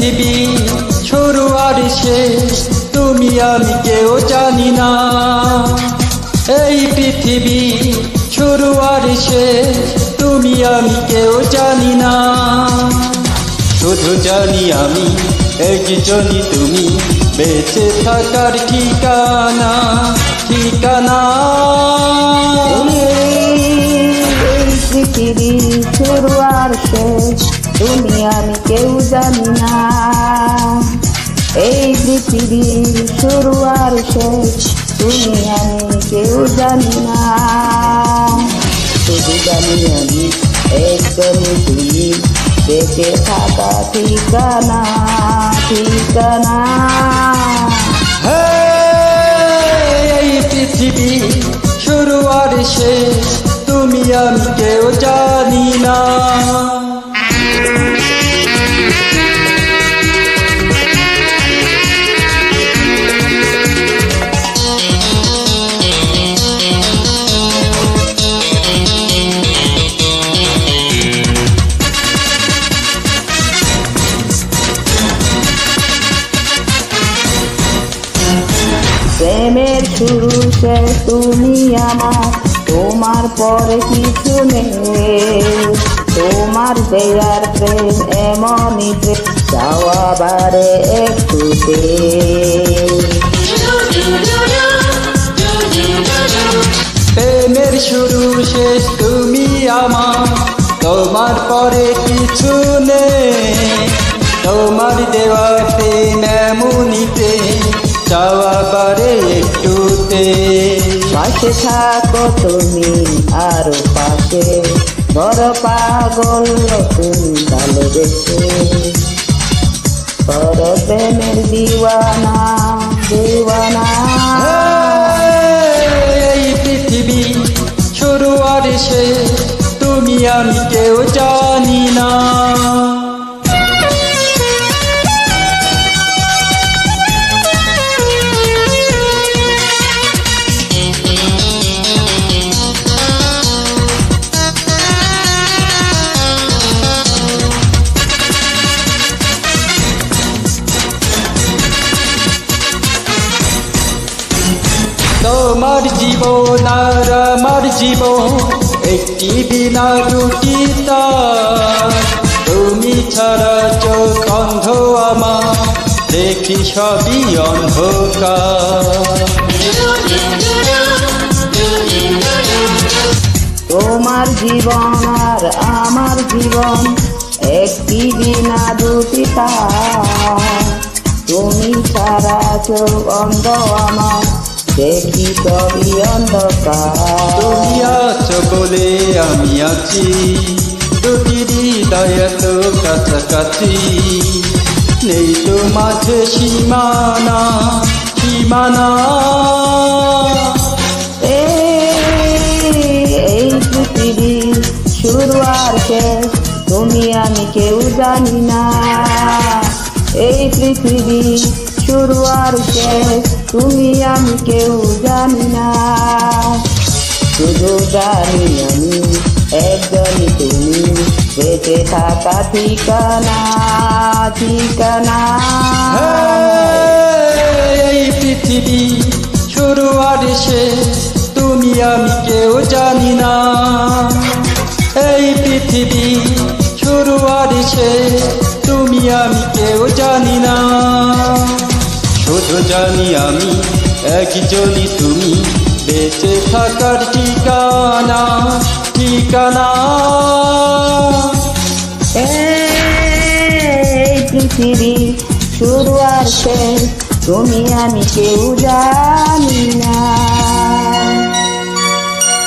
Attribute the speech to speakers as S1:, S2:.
S1: পৃথিবী শুরু আর শেষ তুমি আমি কেউ জানি না। এই পৃথিবী শুরু আর শেষ তুমি আমি কেউ জানি না। শুধু জানি আমি একজনই তুমি, বেঁচে থাকার ঠিকানা ঠিকানা।
S2: এই পৃথিবী শুরু আর শেষ তুমি আমি কেউ জানি না। এই পৃথিবী শুরু আর শেষ তুমি আমি কেউ জানি না। শুধু জানি আমি একজনই তুমি, বেঁচে থাকা ঠিকানা ঠিকানা।
S1: এই পৃথিবী শুরু আর শেষ তুমি আমি কেউ জানি না।
S2: প্রেমের শুরু শেষ তুমি আমার, তোমার পরে কিছু নেই। তোমার দেয়ার প্রেম এমনই প্রেম, চাওয়া বারে একটুতে।
S1: প্রেমের শুরু শেষ তুমি আমার, তোমার পরে কিছু নেই। তোমার দেওয়া প্রেম এমনই প্রেম, চাওয়া বারে একটুতে।
S2: পাশে থাকো তুমি আরো পাশে, বড় পাগল তুমি ভালোবেসে। বড় প্রেমের দিওয়ানা দিওয়ানা।
S1: এই পৃথিবী শুরু আর শেষ তুমি আমি কেউ জানি না। তোমার জীবন আর আমার জীবন একটি বিনা দুটি তার। তুমি ছাড়া চোখ অন্ধ আমার, দেখি সবই অন্ধকার।
S2: তোমার জীবন আর আমার জীবন একটি বিনা দুটি তার। তুমি ছাড়া চোখ অন্ধ আমার, দেখি সবই অন্ধকার।
S1: তুমি আছো বলে আমি আছি, দুটি হৃদয় এত কাছাকাছি। নেই তো মাঝে সীমানা সীমানা।
S2: এই পৃথিবী শুরু আর শেষ তুমি আমি কেউ জানি না। এই পৃথিবী শুরু আর শেষ তুমি আমি কেউ জানি না। শুধু জানি আমি একজনই তুমি, বেঁচে থাকা ঠিকানা ঠিকানা।
S1: এই পৃথিবী শুরু আর শেষ তুমি আমি কেউ জানি না। এই পৃথিবী শুরু আর শেষ তুমি আমি কেউ জানি না। শুধু জানি আমি একজনই তুমি, বেঁচে থাকার ঠিকানা ঠিকানা।
S2: এই পৃথিবী শুরু আর শেষ তুমি আমি কেউ জানি না।